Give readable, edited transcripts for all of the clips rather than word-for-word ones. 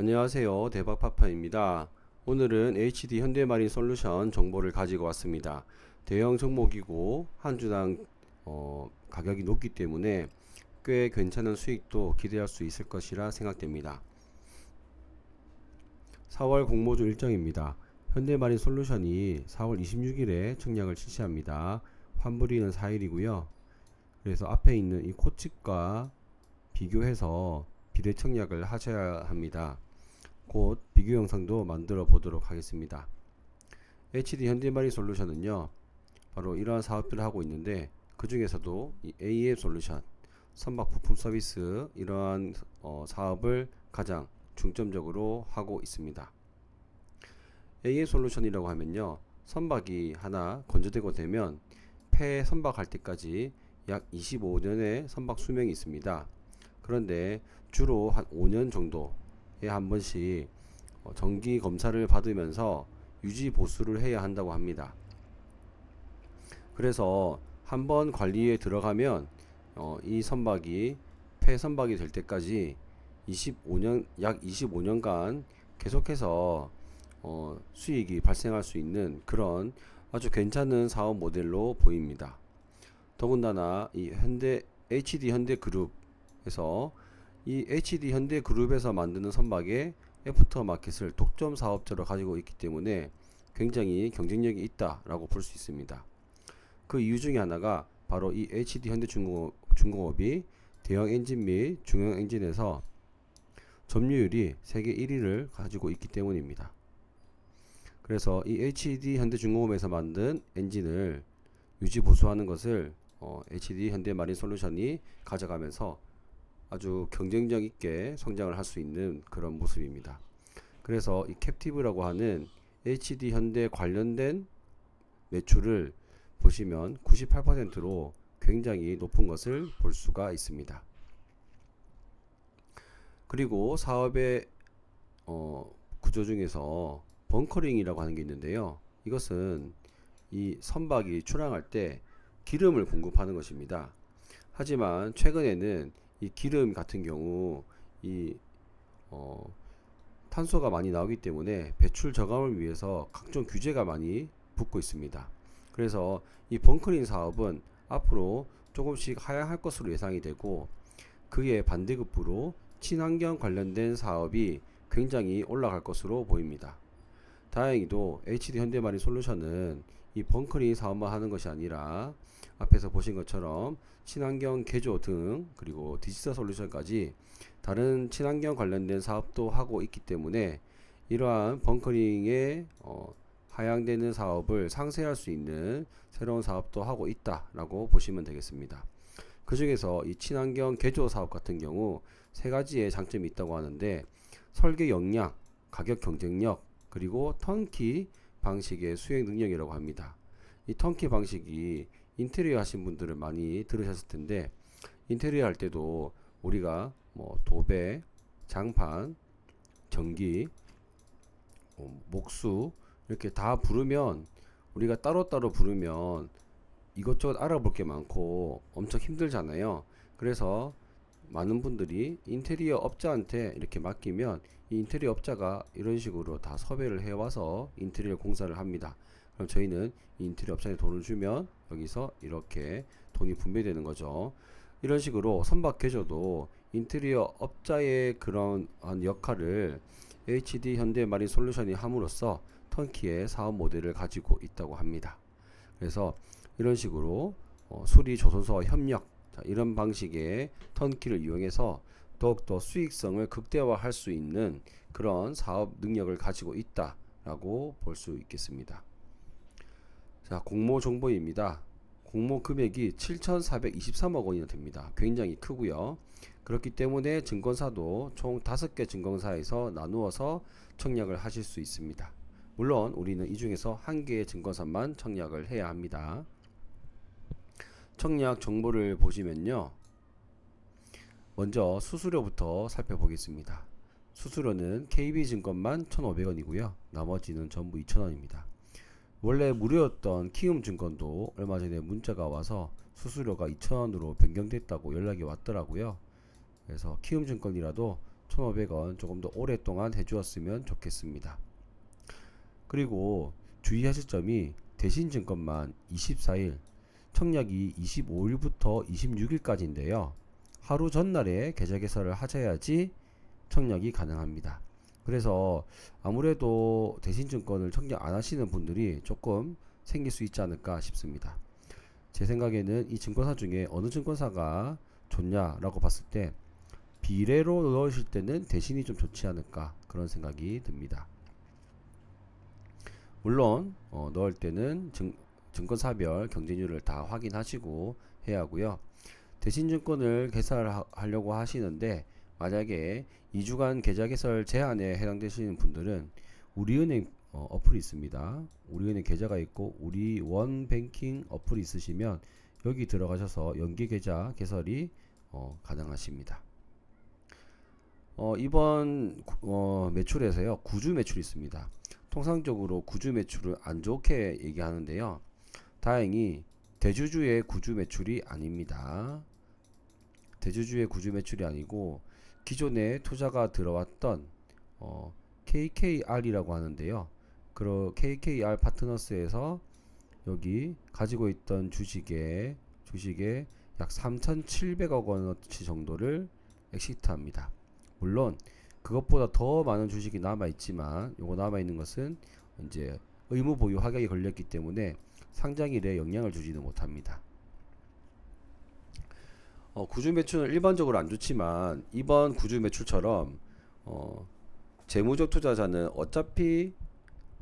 안녕하세요. 대박파파입니다. 오늘은 HD 현대마린 솔루션 정보를 가지고 왔습니다. 대형 종목이고 한 주당 가격이 높기 때문에 꽤 괜찮은 수익도 기대할 수 있을 것이라 생각됩니다. 4월 공모주 일정입니다. 현대마린 솔루션이 4월 26일에 청약을 실시합니다. 환불일은 4일이고요. 그래서 앞에 있는 이 코칩과 비교해서 비례 청약을 하셔야 합니다. 곧 비교 영상도 만들어 보도록 하겠습니다. HD 현대마린 솔루션은요, 바로 이러한 사업들을 하고 있는데 그 중에서도 이 AF 솔루션, 선박 부품 서비스 이러한 사업을 가장 중점적으로 하고 있습니다. AF 솔루션이라고 하면요, 선박이 하나 건조되고 되면 폐 선박할 때까지 약 25년의 선박 수명이 있습니다. 그런데 주로 한 5년 정도에 한 번씩 정기 검사를 받으면서 유지 보수를 해야 한다고 합니다. 그래서 한번 관리에 들어가면 이 선박이 폐 선박이 될 때까지 약 25년간 계속해서 수익이 발생할 수 있는 그런 아주 괜찮은 사업 모델로 보입니다. 더군다나 이 HD 현대그룹에서 이 HD 현대그룹에서 만드는 선박의 애프터마켓을 독점 사업자로 가지고 있기 때문에 굉장히 경쟁력이 있다라고 볼 수 있습니다. 그 이유 중에 하나가 바로 이 HD 현대중공업이 대형 엔진 및 중형 엔진에서 점유율이 세계 1위를 가지고 있기 때문입니다. 그래서 이 HD 현대중공업에서 만든 엔진을 유지 보수하는 것을 HD 현대마린 솔루션이 가져가면서 아주 경쟁력 있게 성장을 할 수 있는 그런 모습입니다. 그래서 이 캡티브라고 하는 HD 현대 관련된 매출을 보시면 98%로 굉장히 높은 것을 볼 수가 있습니다. 그리고 사업의 구조 중에서 벙커링이라고 하는 게 있는데요. 이것은 이 선박이 출항할 때 기름을 공급하는 것입니다. 하지만 최근에는 이 기름 같은 경우 이 탄소가 많이 나오기 때문에 배출 저감을 위해서 각종 규제가 많이 붙고 있습니다. 그래서 이 벙커링 사업은 앞으로 조금씩 하향할 것으로 예상이 되고, 그에 반대급부로 친환경 관련된 사업이 굉장히 올라갈 것으로 보입니다. 다행히도 HD 현대마린 솔루션은 이 벙커링 사업만 하는 것이 아니라 앞에서 보신 것처럼 친환경 개조 등 그리고 디지털 솔루션까지 다른 친환경 관련된 사업도 하고 있기 때문에 이러한 벙커링에 하향되는 사업을 상쇄할 수 있는 새로운 사업도 하고 있다라고 보시면 되겠습니다. 그 중에서 이 친환경 개조 사업 같은 경우 세 가지의 장점이 있다고 하는데, 설계 역량, 가격 경쟁력, 그리고 턴키 방식의 수행 능력이라고 합니다. 이 턴키 방식이 인테리어 하신 분들은 많이 들으셨을 텐데, 인테리어 할 때도 우리가 뭐 도배, 장판, 전기, 목수 이렇게 다 부르면, 우리가 따로따로 부르면 이것저것 알아볼 게 많고 엄청 힘들잖아요. 그래서 많은 분들이 인테리어 업자한테 이렇게 맡기면 이 인테리어 업자가 이런 식으로 다 섭외를 해와서 인테리어 공사를 합니다. 그럼 저희는 이 인테리어 업자에 돈을 주면 여기서 이렇게 돈이 분배되는 거죠. 이런 식으로 선박 개조도 인테리어 업자의 그런 역할을 HD 현대마린 솔루션이 함으로써 턴키의 사업 모델을 가지고 있다고 합니다. 그래서 이런 식으로 수리 조선소와 협력, 이런 방식의 턴키를 이용해서 더욱더 수익성을 극대화할 수 있는 그런 사업 능력을 가지고 있다라고 볼 수 있겠습니다. 자, 공모 정보입니다. 공모 금액이 7,423억 원이나 됩니다. 굉장히 크고요. 그렇기 때문에 증권사도 총 5개 증권사에서 나누어서 청약을 하실 수 있습니다. 물론 우리는 이 중에서 한 개의 증권사만 청약을 해야 합니다. 청약 정보를 보시면요, 먼저 수수료부터 살펴보겠습니다. 수수료는 KB증권만 1,500원이고요. 나머지는 전부 2,000원입니다. 원래 무료였던 키움증권도 얼마 전에 문자가 와서 수수료가 2,000원으로 변경됐다고 연락이 왔더라고요. 그래서 키움증권이라도 1,500원 조금 더 오랫동안 해주었으면 좋겠습니다. 그리고 주의하실 점이 대신증권만 24일, 청약이 25일부터 26일까지인데요. 하루 전날에 계좌 개설을 하셔야지 청약이 가능합니다. 그래서 아무래도 대신증권을 청약 안 하시는 분들이 조금 생길 수 있지 않을까 싶습니다. 제 생각에는 이 증권사 중에 어느 증권사가 좋냐라고 봤을 때 비례로 넣으실 때는 대신이 좀 좋지 않을까 그런 생각이 듭니다. 물론 넣을 때는 증권사별 경쟁률을 다 확인하시고 해야 하고요. 대신증권을 개설하려고 하시는데 만약에 2주간 계좌 개설 제한에 해당되시는 분들은 우리은행 어플이 있습니다. 우리은행 계좌가 있고 우리 원뱅킹 어플이 있으시면 여기 들어가셔서 연계 계좌 개설이 가능하십니다. 이번 매출에서요 9주 매출이 있습니다. 통상적으로 9주 매출을 안 좋게 얘기하는데요. 다행히 대주주의 9주 매출이 아닙니다. 대주주의 9주 매출이 아니고 기존에 투자가 들어왔던 KKR이라고 하는데요. 그 KKR 파트너스에서 여기 가지고 있던 주식에 약 3,700억 원어치 정도를 엑시트합니다. 물론 그것보다 더 많은 주식이 남아 있지만 요거 남아 있는 것은 이제 의무 보유 확약이 걸렸기 때문에 상장일에 영향을 주지는 못합니다. 구주 매출은 일반적으로 안 좋지만 이번 구주 매출처럼 재무적 투자자는 어차피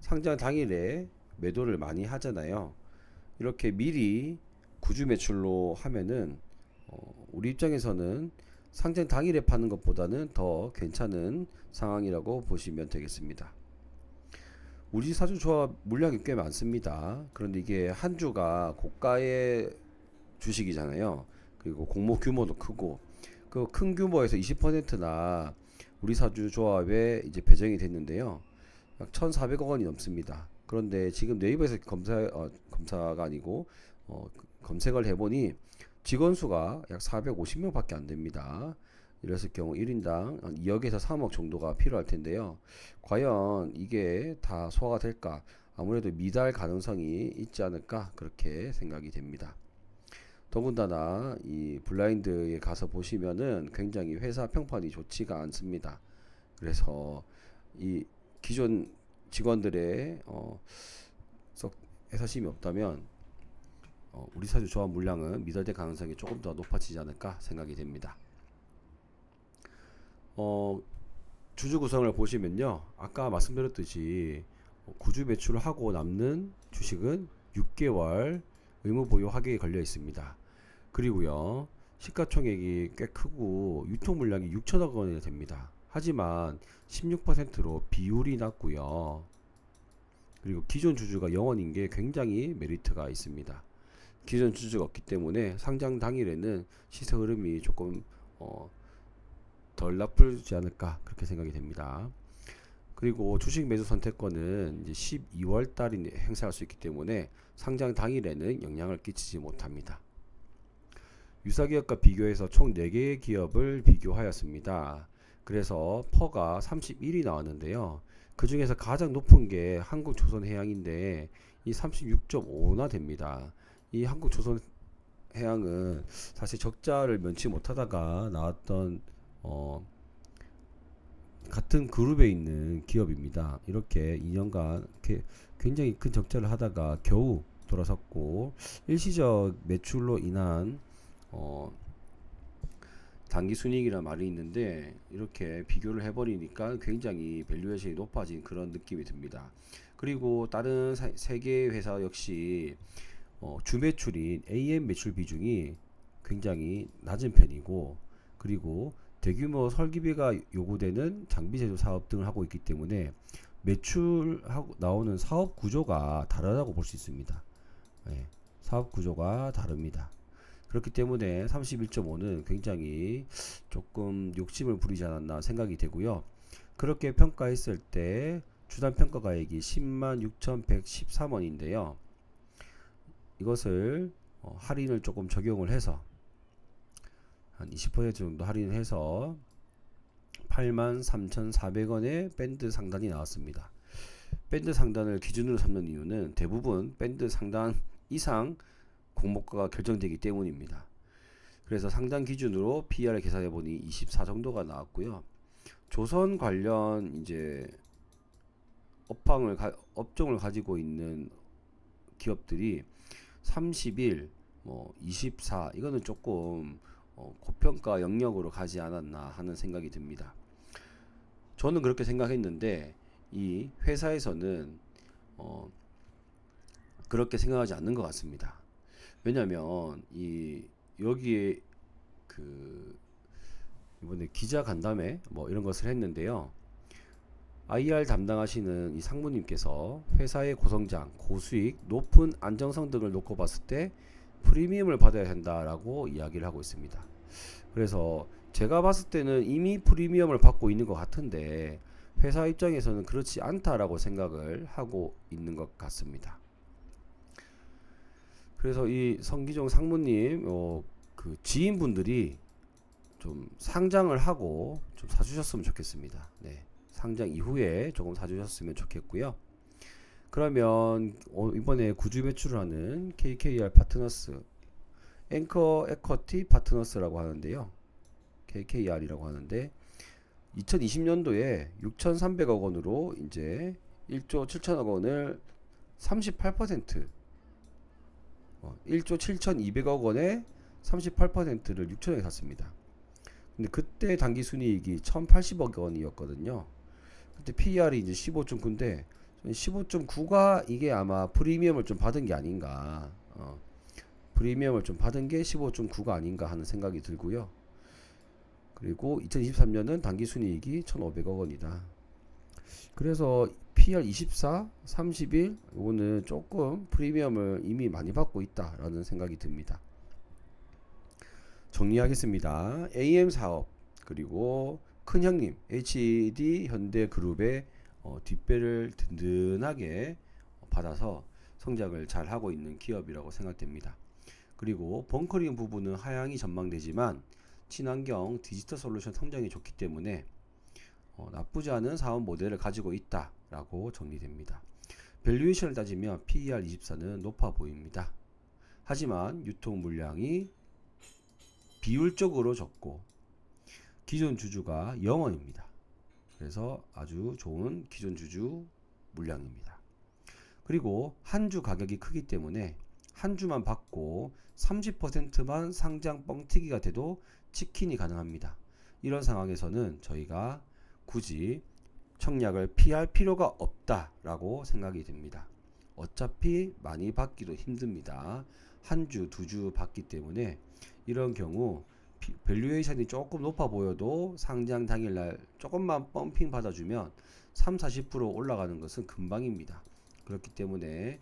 상장 당일에 매도를 많이 하잖아요. 이렇게 미리 구주 매출로 하면은 우리 입장에서는 상장 당일에 파는 것보다는 더 괜찮은 상황이라고 보시면 되겠습니다. 우리 사주조합 물량이 꽤 많습니다. 그런데 이게 한 주가 고가의 주식이잖아요. 그리고 공모 규모도 크고 그 큰 규모에서 20%나 우리 사주 조합에 이제 배정이 됐는데요. 약 1,400억 원이 넘습니다. 그런데 지금 네이버에서 검사가 아니고 검색을 해보니 직원 수가 약 450명밖에 안 됩니다. 이랬을 경우 1인당 한 2억에서 3억 정도가 필요할 텐데요. 과연 이게 다 소화가 될까? 아무래도 미달 가능성이 있지 않을까? 그렇게 생각이 됩니다. 더군다나 이 블라인드에 가서 보시면은 굉장히 회사 평판이 좋지가 않습니다. 그래서 이 기존 직원들의 썩 애사심이 없다면 우리 사주 조합 물량은 미달될 가능성이 조금 더 높아지지 않을까 생각이 됩니다. 주주 구성을 보시면요, 아까 말씀드렸듯이 구주 매출을 하고 남는 주식은 6개월 의무 보유 확약이 걸려 있습니다. 그리고요, 시가총액이 꽤 크고 유통 물량이 6천억 원이 됩니다. 하지만 16%로 비율이 낮고요. 그리고 기존 주주가 0원인 게 굉장히 메리트가 있습니다. 기존 주주가 없기 때문에 상장 당일에는 시세 흐름이 조금 덜 나쁘지 않을까 그렇게 생각이 됩니다. 그리고 주식 매수 선택권은 이제 12월 달에 행사할 수 있기 때문에 상장 당일에는 영향을 끼치지 못합니다. 유사기업과 비교해서 총 4개의 기업을 비교하였습니다. 그래서 퍼가 31이 나왔는데요. 그 중에서 가장 높은 게 한국조선해양인데 이 36.5나 됩니다. 이 한국조선해양은 사실 적자를 면치 못하다가 나왔던 같은 그룹에 있는 기업입니다. 이렇게 2년간 굉장히 큰 적자를 하다가 겨우 돌아섰고 일시적 매출로 인한 단기 순이익이란 말이 있는데 이렇게 비교를 해버리니까 굉장히 밸류에이션이 높아진 그런 느낌이 듭니다. 그리고 다른 세 개의 회사 역시 주 매출인 AM 매출 비중이 굉장히 낮은 편이고 그리고 대규모 설계비가 요구되는 장비 제조 사업 등을 하고 있기 때문에 매출하고 나오는 사업 구조가 다르다고 볼 수 있습니다. 네, 사업 구조가 다릅니다. 그렇기 때문에 31.5는 굉장히 조금 욕심을 부리지 않았나 생각이 되고요. 그렇게 평가했을 때 주단 평가가액이 106,113원인데요. 이것을 할인을 조금 적용을 해서 한 20% 정도 할인을 해서 83,400원의 밴드 상단이 나왔습니다. 밴드 상단을 기준으로 삼는 이유는 대부분 밴드 상단 이상 공모가가 결정되기 때문입니다. 그래서 상단 기준으로 PER을 계산해 보니 24 정도가 나왔고요. 조선 관련 이제 업종을 가지고 있는 기업들이 31, 24 이거는 조금 고평가 영역으로 가지 않았나 하는 생각이 듭니다. 저는 그렇게 생각했는데 이 회사에서는 그렇게 생각하지 않는 것 같습니다. 왜냐면 여기에 이번에 기자 간담회 이런 것을 했는데요. IR 담당하시는 이 상무님께서 회사의 고성장, 고수익, 높은 안정성 등을 놓고 봤을 때 프리미엄을 받아야 한다라고 이야기를 하고 있습니다. 그래서 제가 봤을 때는 이미 프리미엄을 받고 있는 것 같은데 회사 입장에서는 그렇지 않다라고 생각을 하고 있는 것 같습니다. 그래서 이 성기종 상무님 그 지인분들이 좀 상장을 하고 좀 사주셨으면 좋겠습니다. 네, 상장 이후에 조금 사주셨으면 좋겠고요. 그러면 이번에 구주 매출을 하는 KKR 파트너스, 앵커 에쿼티 파트너스라고 하는데요. KKR이라고 하는데 2020년도에 6,300억 원으로 이제 1조 7천억 원을 38% 1조 7,200억 원에 38%를 6천억에 샀습니다. 근데 그때 당기 순이익이 1,080억 원이었거든요. 그때 PER이 이제 15.9인데 15.9가 이게 아마 프리미엄을 좀 받은 게 아닌가. 프리미엄을 좀 받은 게 15.9가 아닌가 하는 생각이 들고요. 그리고 2023년은 당기 순이익이 1,500억 원이다. 그래서 PER 24, 31 이거는 조금 프리미엄을 이미 많이 받고 있다라는 생각이 듭니다. 정리하겠습니다. AM 사업 그리고 큰형님 HD 현대그룹의 뒷배를 든든하게 받아서 성장을 잘 하고 있는 기업이라고 생각됩니다. 그리고 벙커링 부분은 하향이 전망되지만 친환경 디지털 솔루션 성장이 좋기 때문에 나쁘지 않은 사업 모델을 가지고 있다라고 정리됩니다. 밸류에이션을 따지면 PER 24는 높아 보입니다. 하지만 유통 물량이 비율적으로 적고 기존 주주가 0원입니다. 그래서 아주 좋은 기존 주주 물량입니다. 그리고 한 주 가격이 크기 때문에 한 주만 받고 30%만 상장 뻥튀기가 돼도 치킨이 가능합니다. 이런 상황에서는 저희가 굳이 청약을 피할 필요가 없다라고 생각이 됩니다. 어차피 많이 받기도 힘듭니다. 한 주, 두 주 받기 때문에 이런 경우 밸류에이션이 조금 높아 보여도 상장 당일날 조금만 펌핑 받아주면 30-40% 올라가는 것은 금방입니다. 그렇기 때문에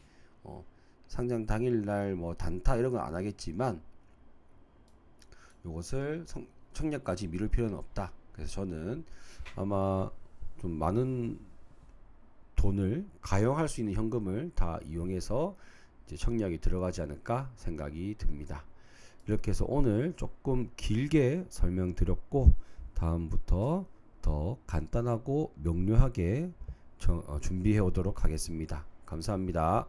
상장 당일날 단타 이런 건 안 하겠지만 이것을 청약까지 미룰 필요는 없다. 그래서 저는 아마 좀 많은 돈을 가용할 수 있는 현금을 다 이용해서 이제 청약이 들어가지 않을까 생각이 듭니다. 이렇게 해서 오늘 조금 길게 설명드렸고 다음부터 더 간단하고 명료하게 준비해 오도록 하겠습니다. 감사합니다.